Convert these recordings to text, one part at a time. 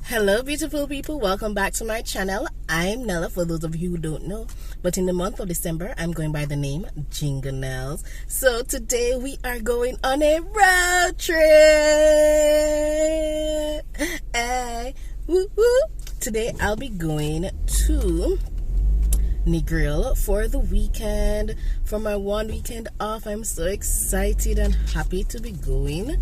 Hello beautiful people, welcome back to my channel. I'm Nella, for those of you who don't know, but in the month of December I'm going by the name Jingle Nels. So today we are going on a road trip. Hey, woo woo. Today I'll be going to Negril for the weekend, for my one weekend off. I'm so excited and happy to be going.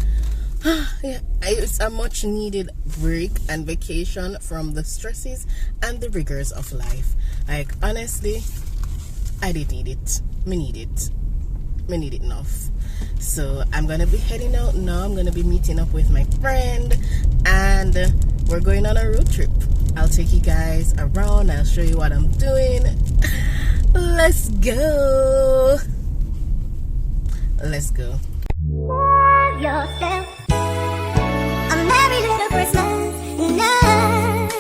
Yeah, it's a much needed break and vacation from the stresses and the rigors of life. Like, honestly, I did need it. Me need it enough. So I'm gonna be heading out now. I'm gonna be meeting up with my friend and we're going on a road trip. I'll take you guys around. I'll show you what I'm doing. Let's go. Let's go. Yourself. A merry little Christmas night.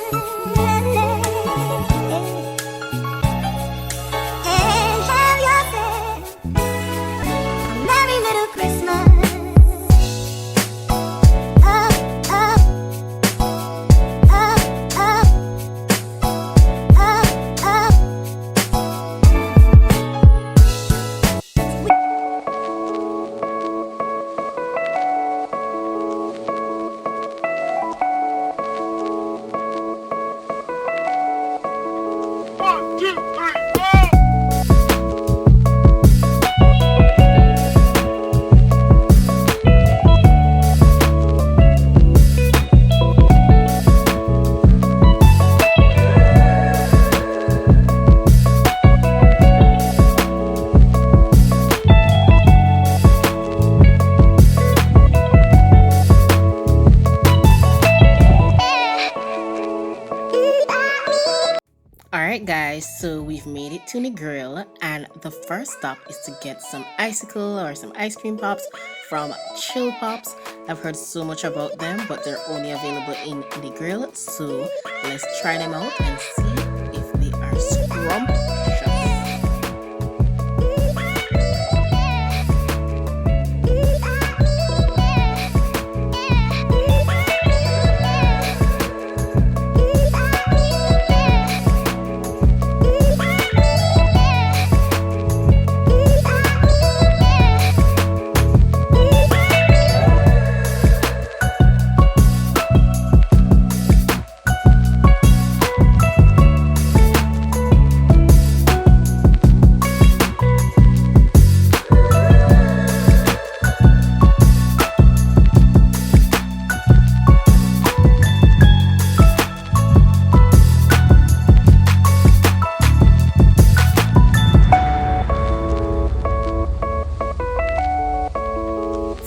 And have yourself a merry little Christmas. Up, up, up, up, up, up. Alright guys, so we've made it to Negril and the first stop is to get some icicle or some ice cream pops from Chill Pops. I've heard so much about them, but they're only available in Negril, so let's try them out and see if they are scrumptious.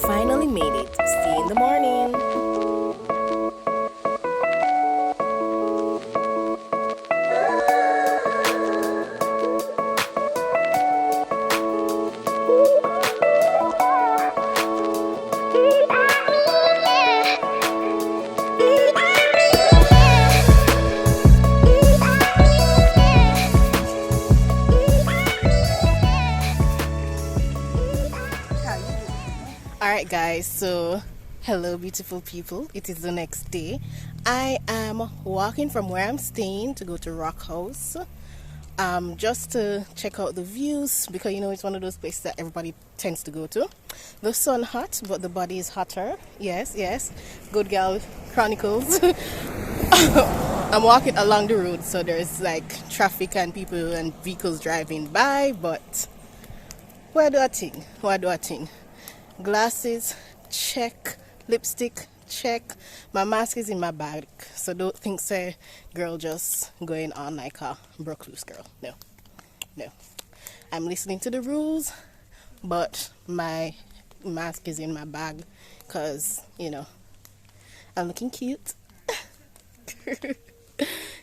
Finally made it. See you in the morning. Alright guys, so hello beautiful people, it is the next day. I am walking from where I'm staying to go to Rockhouse, just to check out the views, because you know it's one of those places that everybody tends to go to. The sun hot, but the body is hotter. Yes, good girl chronicles. I'm walking along the road, so there's like traffic and people and vehicles driving by, but what do I think? Glasses, check. Lipstick, check. My mask is in my bag, so don't think say girl just going on like a broke loose girl. No. I'm listening to the rules, but my mask is in my bag because, you know, I'm looking cute.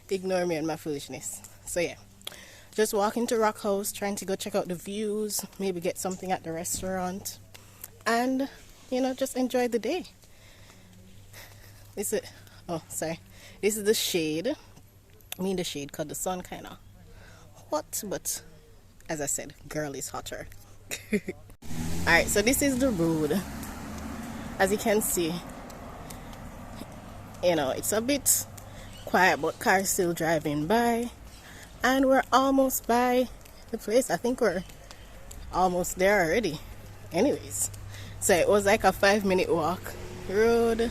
Ignore me and my foolishness. So yeah, just walking to Rockhouse, trying to go check out the views, maybe get something at the restaurant, and you know, just enjoy the day. This is the shade. I mean the shade because the sun kind of hot, but as I said, girl is hotter. Alright, so this is the road. As you can see, you know, it's a bit quiet, but cars still driving by. And we're almost by the place. I think we're almost there already. Anyways, so it was like a 5-minute walk. Road.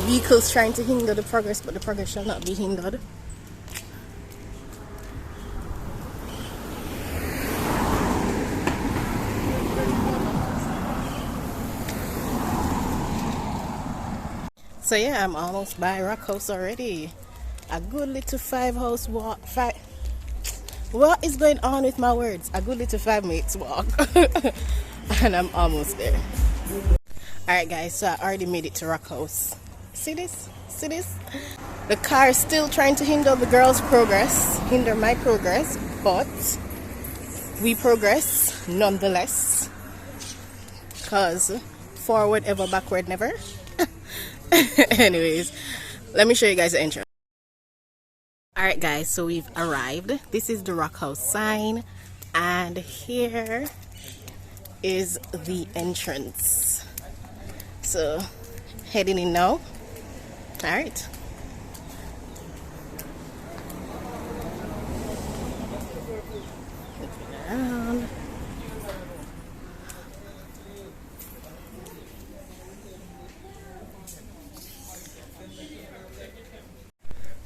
Vehicles trying to hinder the progress, but the progress shall not be hindered. So yeah, I'm almost by Rockhouse already. A good little 5-house walk. What is going on with my words? A good little 5 minutes walk. And I'm almost there. Alright guys, so I already made it to Rockhouse. See this? See this? The car is still trying to hinder the girls' progress, hinder my progress, but we progress nonetheless. Cause forward ever, backward never. Anyways, let me show you guys the entrance. Alright guys, so we've arrived. This is the Rockhouse sign, and here is the entrance. So heading in now. Alright. Around.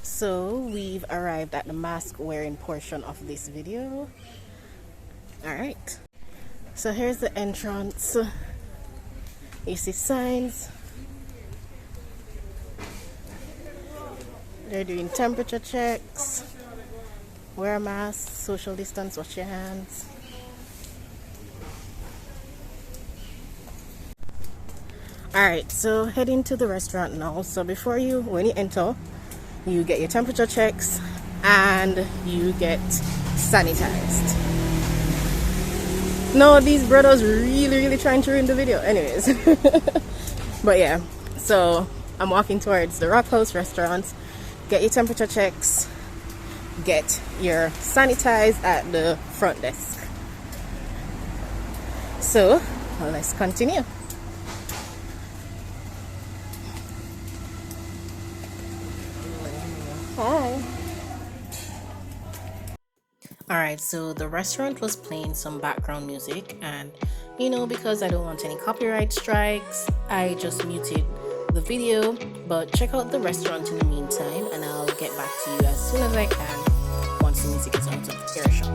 So we've arrived at the mask wearing portion of this video. Alright. So here's the entrance. You see signs. They're doing temperature checks. Wear a mask, social distance, wash your hands. Alright, so heading to the restaurant now. So when you enter, you get your temperature checks and you get sanitized. No, these brothers really trying to ruin the video. Anyways. But yeah, so I'm walking towards the Rockhouse restaurants. Get your temperature checks. Get your sanitized at the front desk. So let's continue. Hi. Alright, so the restaurant was playing some background music, and because I don't want any copyright strikes, I just muted the video. But check out the restaurant in the meantime, and I'll get back to you as soon as I can once the music is out of earshot.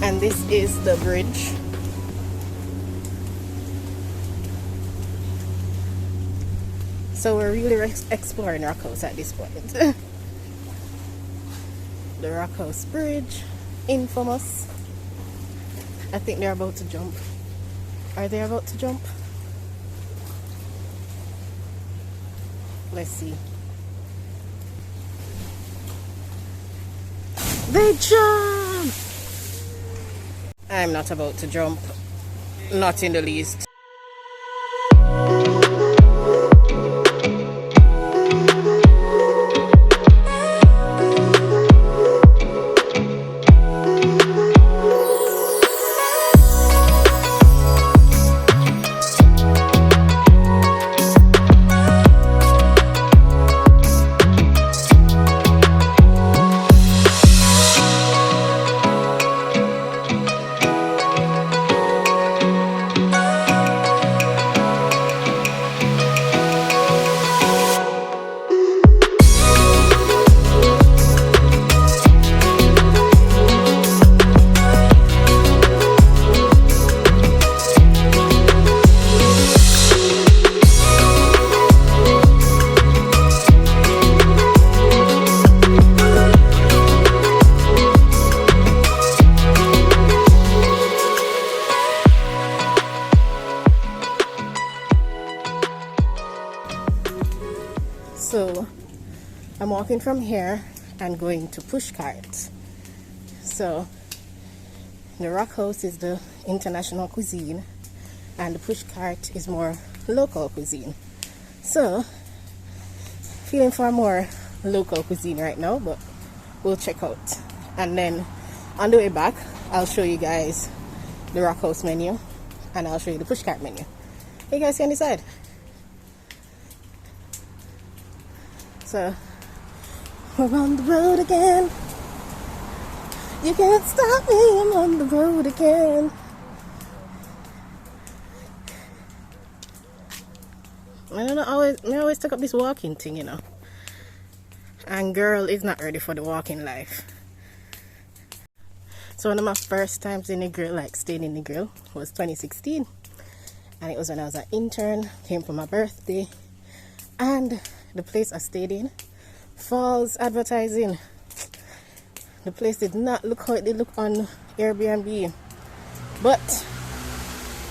And this is the bridge. So we're really exploring Rockhouse at this point. The Rockhouse Bridge, infamous. I think they're about to jump. Are they about to jump? Let's see. They jump! I'm not about to jump. Not in the least. I'm walking from here and going to Pushcart. So the Rockhouse is the international cuisine and the Pushcart is more local cuisine. So feeling for more local cuisine right now, but we'll check out. And then on the way back, I'll show you guys the Rockhouse menu and I'll show you the Pushcart menu. You guys can decide. So we're on the road again. You can't stop me, I'm on the road again. I don't know, I always take up this walking thing, you know. And girl is not ready for the walking life. So one of my first times in Negril, like staying in Negril, was 2016. And it was when I was an intern, came for my birthday. And the place I stayed in, false advertising. The place did not look how it did look on Airbnb. But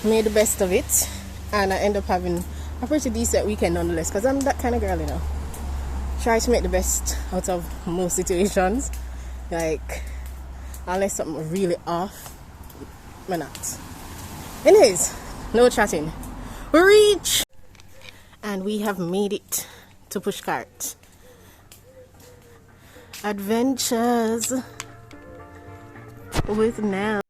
made the best of it. And I ended up having a pretty decent weekend nonetheless, because I'm that kind of girl, you know. Try to make the best out of most situations. Like, unless something really off, we're not. Anyways, no chatting. We reach! And we have made it to Pushcart. Adventures with Nella.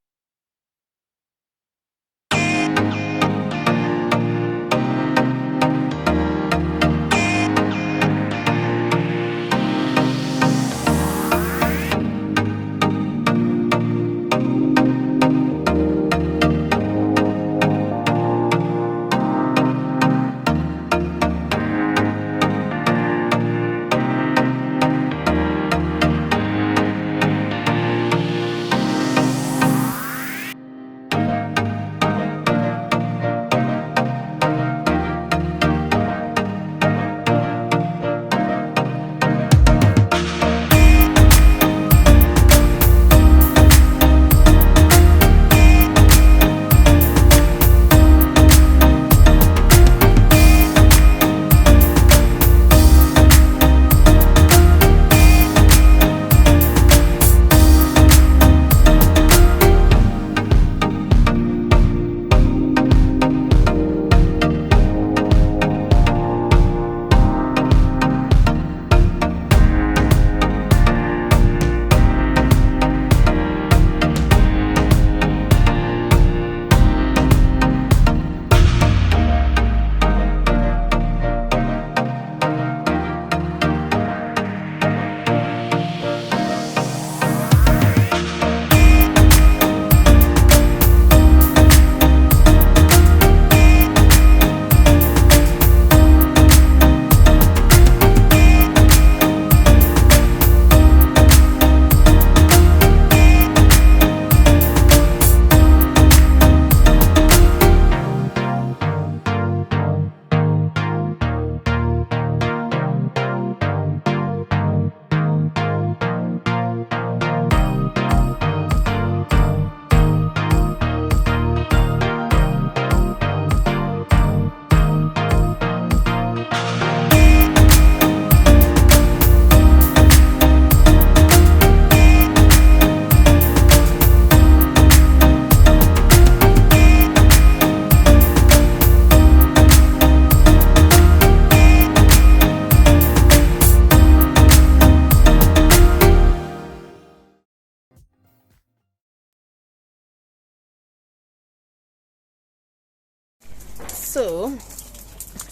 So,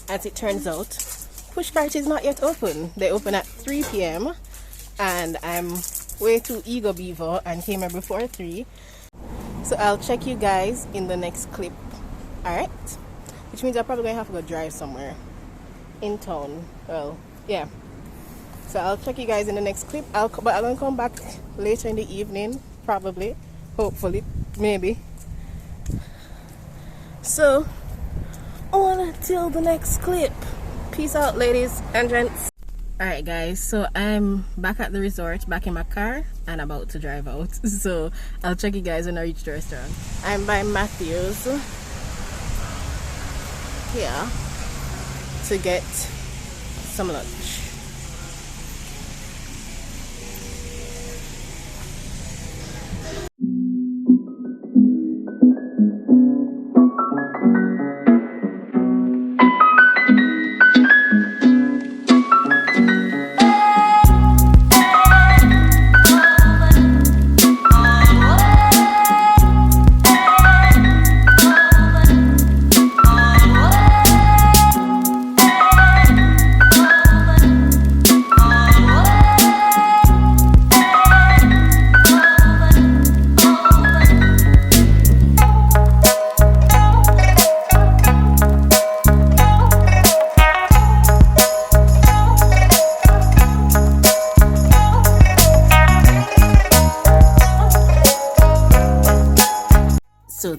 as it turns out, Pushcart is not yet open. They open at 3 p.m. and I'm way too eager beaver and came here before 3. So I'll check you guys in the next clip. Alright? Which means I'm probably going to have to go drive somewhere in town. Well, yeah. So I'll check you guys in the next clip. But I'm going to come back later in the evening, probably. Hopefully. Maybe. So, until the next clip. Peace out, ladies and gents. Alright guys, so I'm back at the resort, back in my car and about to drive out. So I'll check you guys when I reach the restaurant. I'm by Matthew's here to get some lunch.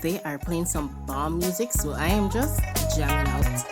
they are playing some bomb music, so I am just jamming out.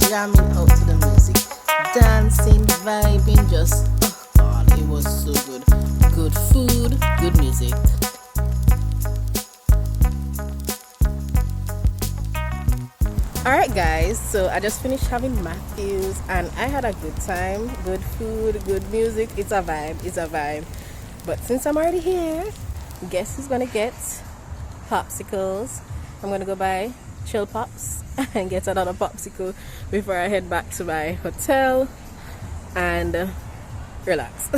Jamming out to the music, dancing, vibing, just oh god, it was so good. Good food, good music. Alright guys, so I just finished having Matthews and I had a good time. Good food, good music, it's a vibe. But since I'm already here, guess who's gonna get popsicles? I'm gonna go buy chill pops and get another popsicle before I head back to my hotel and relax.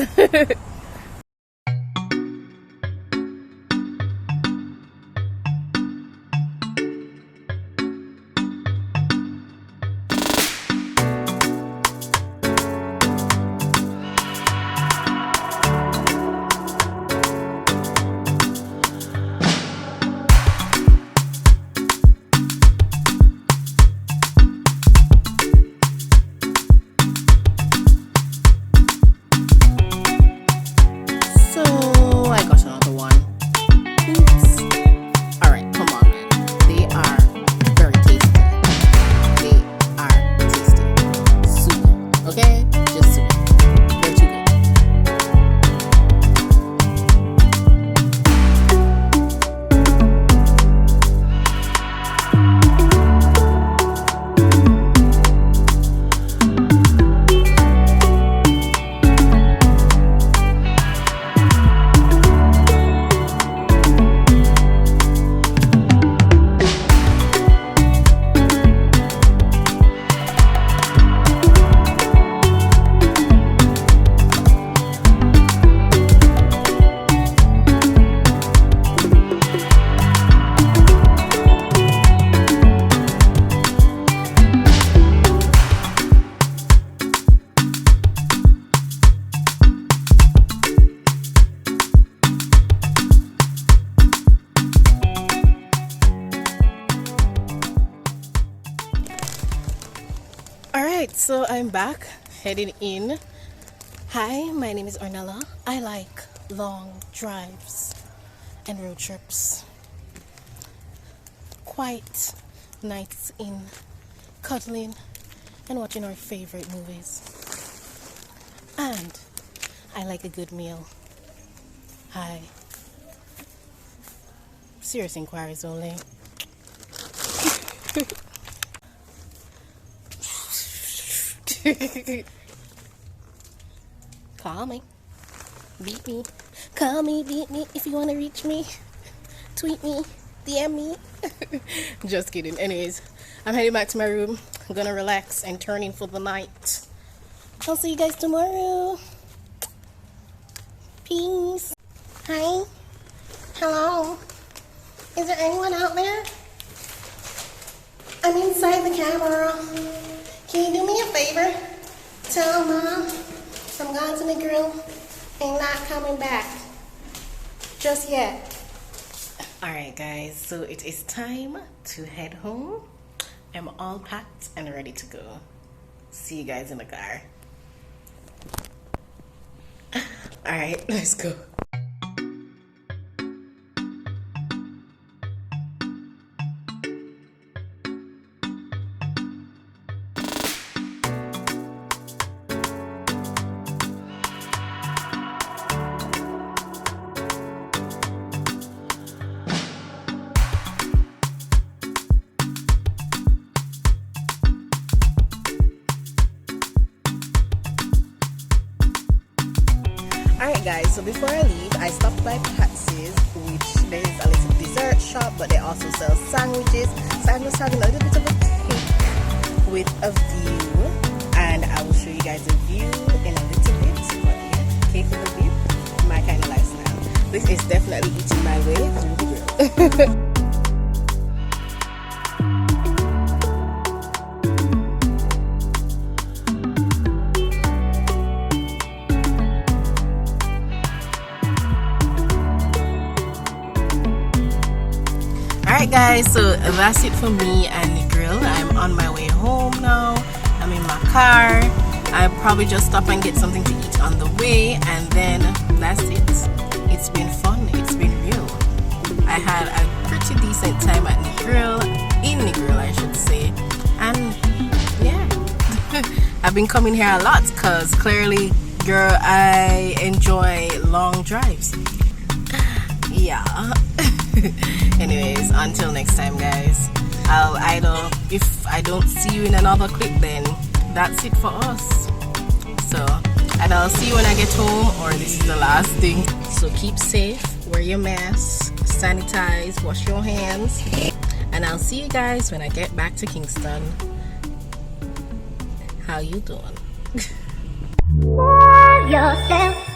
Alright, so I'm back, heading in. Hi, my name is Nella. I like long drives and road trips. Quiet nights in, cuddling and watching our favorite movies. And I like a good meal. Hi. Serious inquiries only. Call me, beat me, call me, beat me if you want to reach me, tweet me, DM me. Just kidding. Anyways, I'm heading back to my room. I'm gonna relax and turn in for the night. I'll see you guys tomorrow. Peace. Hi. Hello. Is there anyone out there? I'm inside the camera. Can you do me a favor? Tell Mom I'm going to Negril and not coming back just yet. Alright guys, so it is time to head home. I'm all packed and ready to go. See you guys in the car. Alright, let's go. Alright guys, so before I leave, I stopped by Patsy's, which there is a little dessert shop, but they also sell sandwiches. So I'm just having a little bit of a cake with a view, and I will show you guys a view in a little bit. But yeah, cake with a view, my kind of lifestyle. This is definitely eating my way through the grill. Alright guys, so that's it for me and Negril. I'm on my way home now. I'm in my car. I'll probably just stop and get something to eat on the way, and then that's it. It's been fun. It's been real. I had a pretty decent time at Negril, in Negril I should say. And yeah, I've been coming here a lot because clearly, girl, I enjoy long drives. Yeah. Anyways, until next time guys, I'll either, if I don't see you in another clip, then that's it for us. So, and I'll see you when I get home, or this is the last thing. So keep safe, wear your mask, sanitize, wash your hands, and I'll see you guys when I get back to Kingston. How you doing? Love yourself.